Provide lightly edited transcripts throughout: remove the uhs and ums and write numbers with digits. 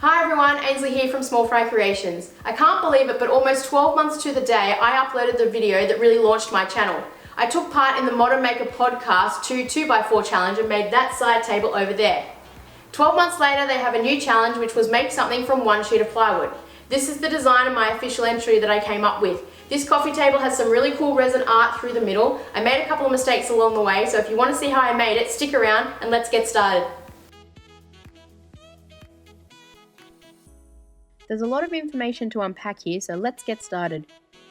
Hi everyone, Ainsley here from Small Fry Creations. I can't believe it, but almost 12 months to the day I uploaded the video that really launched my channel. I took part in the Modern Maker Podcast 2x4 challenge and made that side table over there. 12 months later they have a new challenge which was make something from one sheet of plywood. This is the design of my official entry that I came up with. This coffee table has some really cool resin art through the middle. I made a couple of mistakes along the way, so if you want to see how I made it, stick around and let's get started. There's a lot of information to unpack here, so let's get started.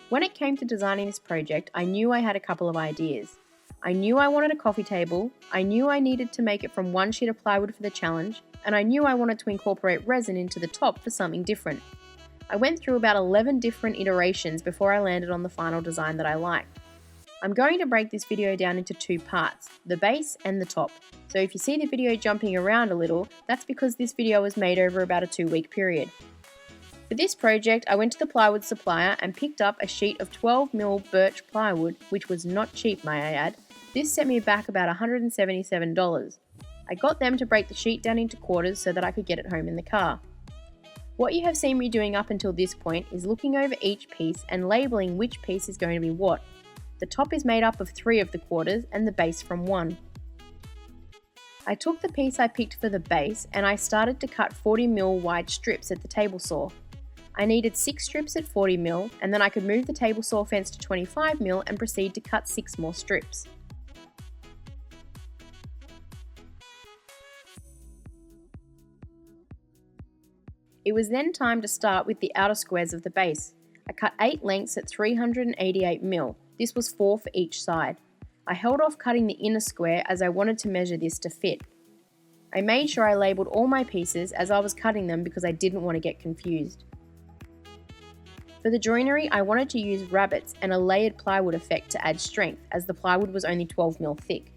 When it came to designing this project, I knew I had a couple of ideas. I knew I wanted a coffee table, I knew I needed to make it from one sheet of plywood for the challenge, and I knew I wanted to incorporate resin into the top for something different. I went through about 11 different iterations before I landed on the final design that I liked. I'm going to break this video down into two parts, the base and the top. So if you see the video jumping around a little, that's because this video was made over about a 2-week period. For this project, I went to the plywood supplier and picked up a sheet of 12mm Birch Plywood, which was not cheap, may I add. This set me back about $177. I got them to break the sheet down into quarters so that I could get it home in the car. What you have seen me doing up until this point is looking over each piece and labeling which piece is going to be what. The top is made up of 3 of the quarters and the base from 1. I took the piece I picked for the base and I started to cut 40mm wide strips at the table saw. I needed 6 strips at 40mm and then I could move the table saw fence to 25mm and proceed to cut 6 more strips. It was then time to start with the outer squares of the base. I cut 8 lengths at 388mm. This was 4 for each side. I held off cutting the inner square as I wanted to measure this to fit. I made sure I labelled all my pieces as I was cutting them because I didn't want to get confused. For the joinery, I wanted to use rabbets and a layered plywood effect to add strength as the plywood was only 12mm thick.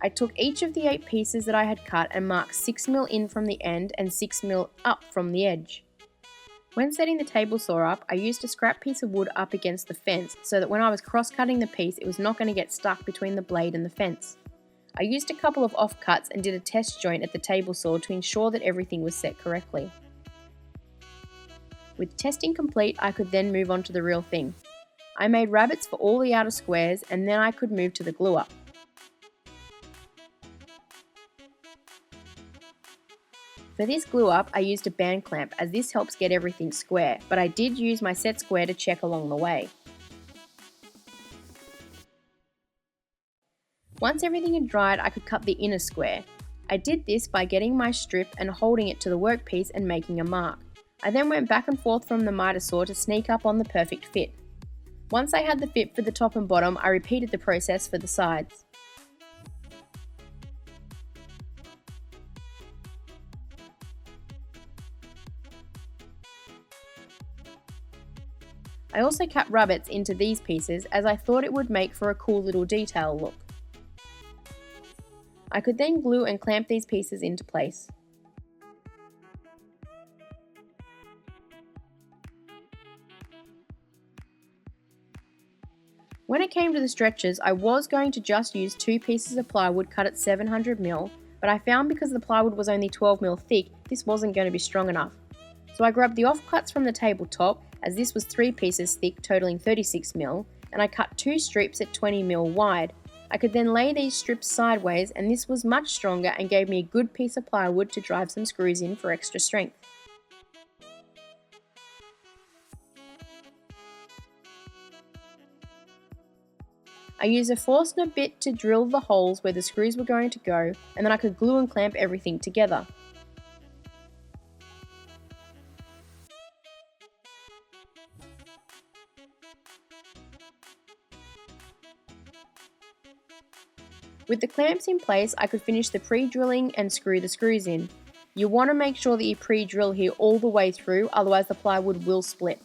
I took each of the 8 pieces that I had cut and marked 6mm in from the end and 6mm up from the edge. When setting the table saw up, I used a scrap piece of wood up against the fence so that when I was cross-cutting the piece it was not going to get stuck between the blade and the fence. I used a couple of offcuts and did a test joint at the table saw to ensure that everything was set correctly. With testing complete, I could then move on to the real thing. I made rabbets for all the outer squares and then I could move to the glue up. For this glue up, I used a band clamp as this helps get everything square, but I did use my set square to check along the way. Once everything had dried, I could cut the inner square. I did this by getting my strip and holding it to the workpiece and making a mark. I then went back and forth from the miter saw to sneak up on the perfect fit. Once I had the fit for the top and bottom, I repeated the process for the sides. I also cut rabbets into these pieces as I thought it would make for a cool little detail look. I could then glue and clamp these pieces into place. When it came to the stretches, I was going to just use 2 pieces of plywood cut at 700mm, but I found because the plywood was only 12mm thick, this wasn't going to be strong enough. So I grabbed the offcuts from the tabletop, as this was 3 pieces thick totaling 36mm, and I cut 2 strips at 20mm wide. I could then lay these strips sideways and this was much stronger and gave me a good piece of plywood to drive some screws in for extra strength. I used a Forstner bit to drill the holes where the screws were going to go, and then I could glue and clamp everything together. With the clamps in place, I could finish the pre-drilling and screw the screws in. You want to make sure that you pre-drill here all the way through, otherwise the plywood will split.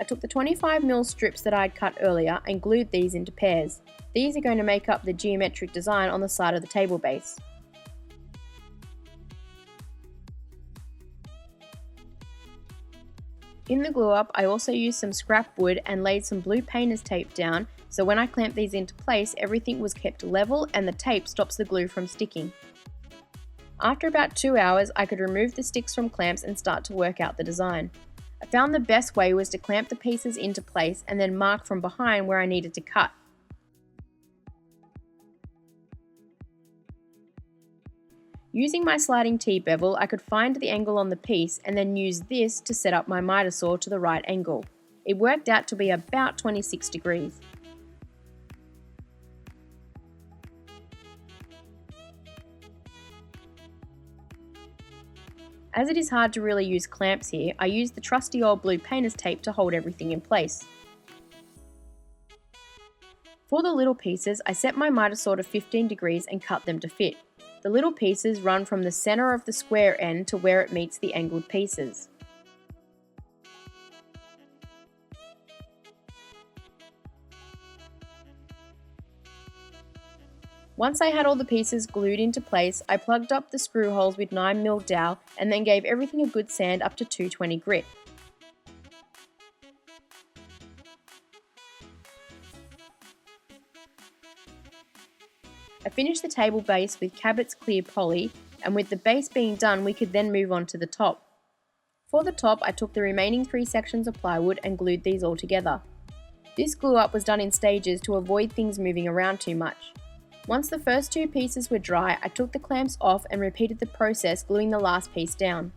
I took the 25mm strips that I had cut earlier and glued these into pairs. These are going to make up the geometric design on the side of the table base. In the glue up, I also used some scrap wood and laid some blue painter's tape down, so when I clamped these into place, everything was kept level and the tape stops the glue from sticking. After about 2 hours, I could remove the sticks from clamps and start to work out the design. I found the best way was to clamp the pieces into place and then mark from behind where I needed to cut. Using my sliding T-bevel, I could find the angle on the piece and then use this to set up my miter saw to the right angle. It worked out to be about 26 degrees. As it is hard to really use clamps here, I used the trusty old blue painter's tape to hold everything in place. For the little pieces, I set my miter saw to 15 degrees and cut them to fit. The little pieces run from the centre of the square end to where it meets the angled pieces. Once I had all the pieces glued into place, I plugged up the screw holes with 9mm dowel and then gave everything a good sand up to 220 grit. I finished the table base with Cabot's clear poly, and with the base being done we could then move on to the top. For the top I took the remaining 3 sections of plywood and glued these all together. This glue up was done in stages to avoid things moving around too much. Once the first 2 pieces were dry, I took the clamps off and repeated the process, gluing the last piece down.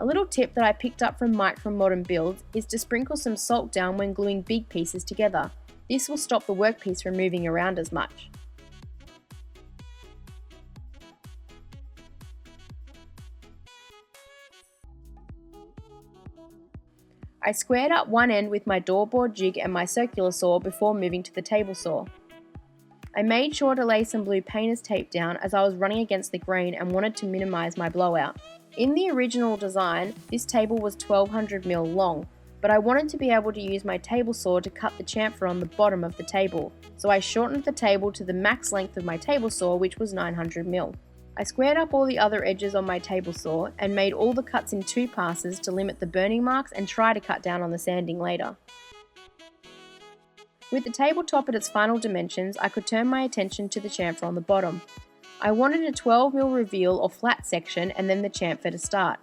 A little tip that I picked up from Mike from Modern Builds is to sprinkle some salt down when gluing big pieces together. This will stop the workpiece from moving around as much. I squared up one end with my doorboard jig and my circular saw before moving to the table saw. I made sure to lay some blue painter's tape down as I was running against the grain and wanted to minimise my blowout. In the original design, this table was 1200mm long, but I wanted to be able to use my table saw to cut the chamfer on the bottom of the table, so I shortened the table to the max length of my table saw, which was 900mm. I squared up all the other edges on my table saw and made all the cuts in 2 passes to limit the burning marks and try to cut down on the sanding later. With the tabletop at its final dimensions, I could turn my attention to the chamfer on the bottom. I wanted a 12mm reveal or flat section and then the chamfer to start.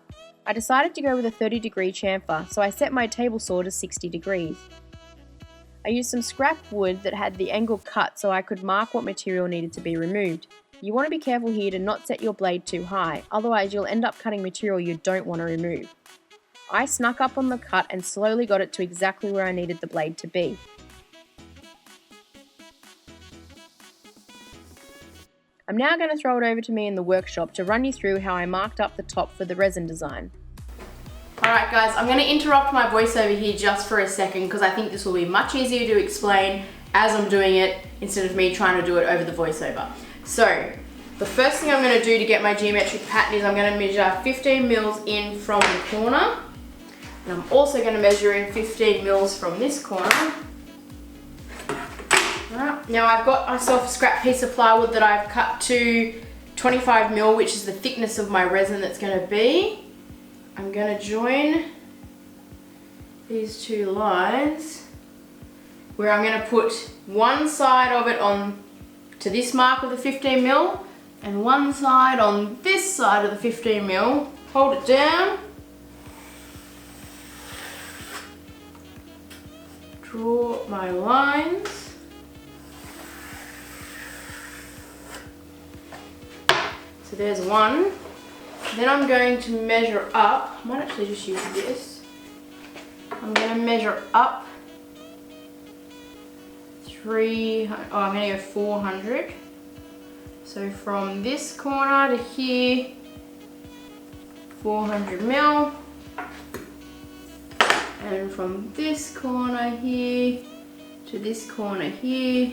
I decided to go with a 30-degree chamfer, so I set my table saw to 60 degrees. I used some scrap wood that had the angle cut so I could mark what material needed to be removed. You want to be careful here to not set your blade too high, otherwise you'll end up cutting material you don't want to remove. I snuck up on the cut and slowly got it to exactly where I needed the blade to be. I'm now going to throw it over to me in the workshop to run you through how I marked up the top for the resin design. Alright guys, I'm going to interrupt my voiceover here just for a second because I think this will be much easier to explain as I'm doing it instead of me trying to do it over the voiceover. So, the first thing I'm going to do to get my geometric pattern is I'm going to measure 15 mils in from the corner. And I'm also going to measure in 15 mils from this corner. Right. Now I've got myself a scrap piece of plywood that I've cut to 25 mil, which is the thickness of my resin that's going to be. I'm going to join these 2 lines where I'm going to put one side of it on to this mark of the 15 mil and one side on this side of the 15 mil. Hold it down. Draw my lines. So there's one. Then I'm going to measure up. I might actually just use this. I'm going to measure up I'm going to go 400. So from this corner to here, 400 mil. And from this corner here to this corner here,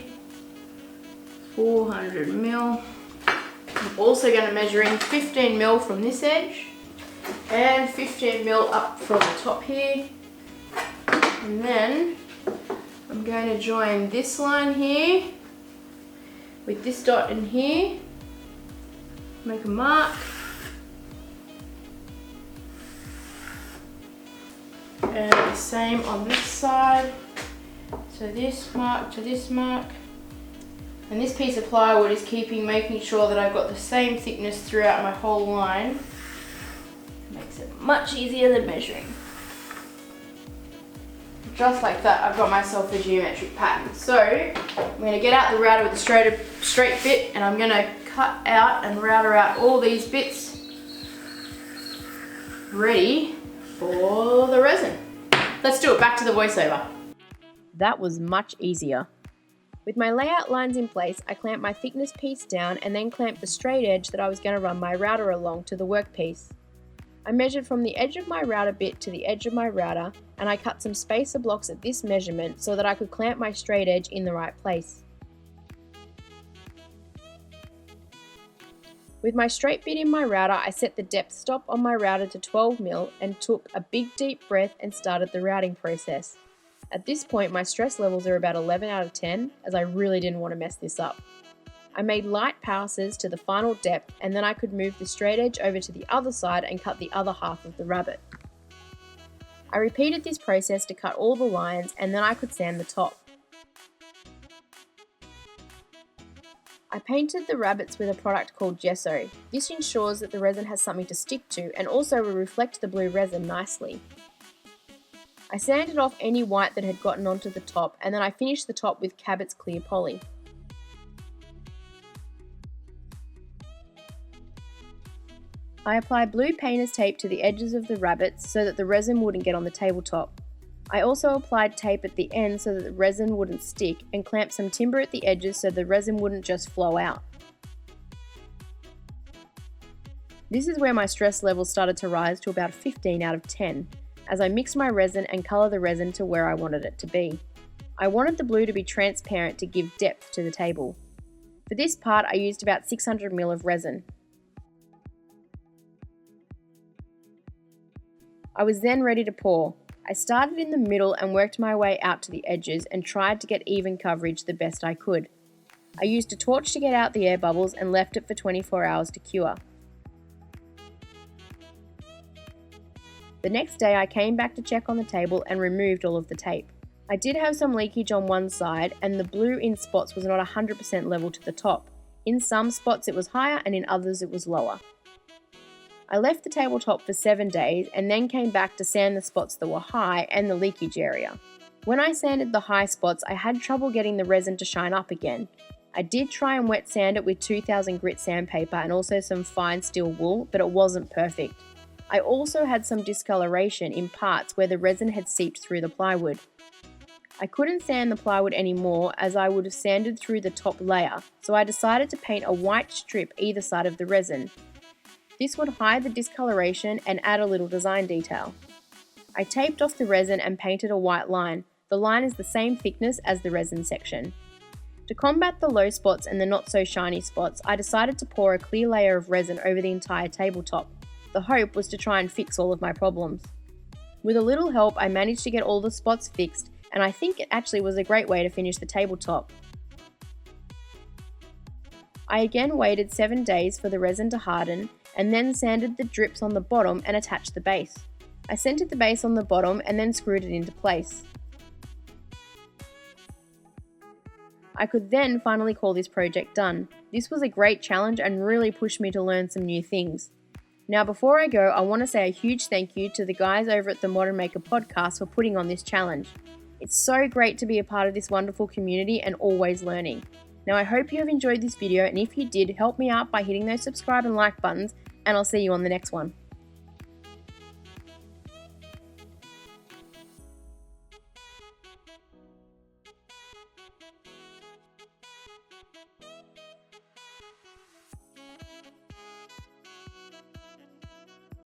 400 mil. I'm also going to measure in 15 mil from this edge and 15 mil up from the top here. And then I'm going to join this line here with this dot in here, make a mark, and the same on this side, so this mark to this mark, And this piece of plywood is making sure that I've got the same thickness throughout my whole line. Makes it much easier than measuring. Just like that, I've got myself a geometric pattern. So I'm going to get out the router with the straight bit, and I'm going to cut out and router out all these bits ready for the resin. Let's do it. Back to the voiceover. That was much easier. With my layout lines in place, I clamped my thickness piece down and then clamped the straight edge that I was going to run my router along to the workpiece. I measured from the edge of my router bit to the edge of my router, and I cut some spacer blocks at this measurement so that I could clamp my straight edge in the right place. With my straight bit in my router, I set the depth stop on my router to 12mm and took a big deep breath and started the routing process. At this point, my stress levels are about 11 out of 10, as I really didn't want to mess this up. I made light passes to the final depth, and then I could move the straight edge over to the other side and cut the other half of the rabbet. I repeated this process to cut all the lines, and then I could sand the top. I painted the rabbets with a product called gesso. This ensures that the resin has something to stick to and also will reflect the blue resin nicely. I sanded off any white that had gotten onto the top, and then I finished the top with Cabot's clear poly. I applied blue painter's tape to the edges of the rabbets so that the resin wouldn't get on the tabletop. I also applied tape at the end so that the resin wouldn't stick, and clamped some timber at the edges so the resin wouldn't just flow out. This is where my stress levels started to rise to about 15 out of 10. As I mixed my resin and colour the resin to where I wanted it to be. I wanted the blue to be transparent to give depth to the table. For this part, I used about 600ml of resin. I was then ready to pour. I started in the middle and worked my way out to the edges and tried to get even coverage the best I could. I used a torch to get out the air bubbles and left it for 24 hours to cure. The next day I came back to check on the table and removed all of the tape. I did have some leakage on one side, and the blue in spots was not 100% level to the top. In some spots it was higher and in others it was lower. I left the tabletop for 7 days and then came back to sand the spots that were high and the leakage area. When I sanded the high spots, I had trouble getting the resin to shine up again. I did try and wet sand it with 2000 grit sandpaper and also some fine steel wool, but it wasn't perfect. I also had some discoloration in parts where the resin had seeped through the plywood. I couldn't sand the plywood anymore as I would have sanded through the top layer, so I decided to paint a white strip either side of the resin. This would hide the discoloration and add a little design detail. I taped off the resin and painted a white line. The line is the same thickness as the resin section. To combat the low spots and the not so shiny spots, I decided to pour a clear layer of resin over the entire tabletop. The hope was to try and fix all of my problems. With a little help, I managed to get all the spots fixed, and I think it actually was a great way to finish the tabletop. I again waited 7 days for the resin to harden, and then sanded the drips on the bottom and attached the base. I centered the base on the bottom and then screwed it into place. I could then finally call this project done. This was a great challenge and really pushed me to learn some new things. Now before I go, I want to say a huge thank you to the guys over at the Modern Maker podcast for putting on this challenge. It's so great to be a part of this wonderful community and always learning. Now I hope you have enjoyed this video, and if you did, help me out by hitting those subscribe and like buttons, and I'll see you on the next one.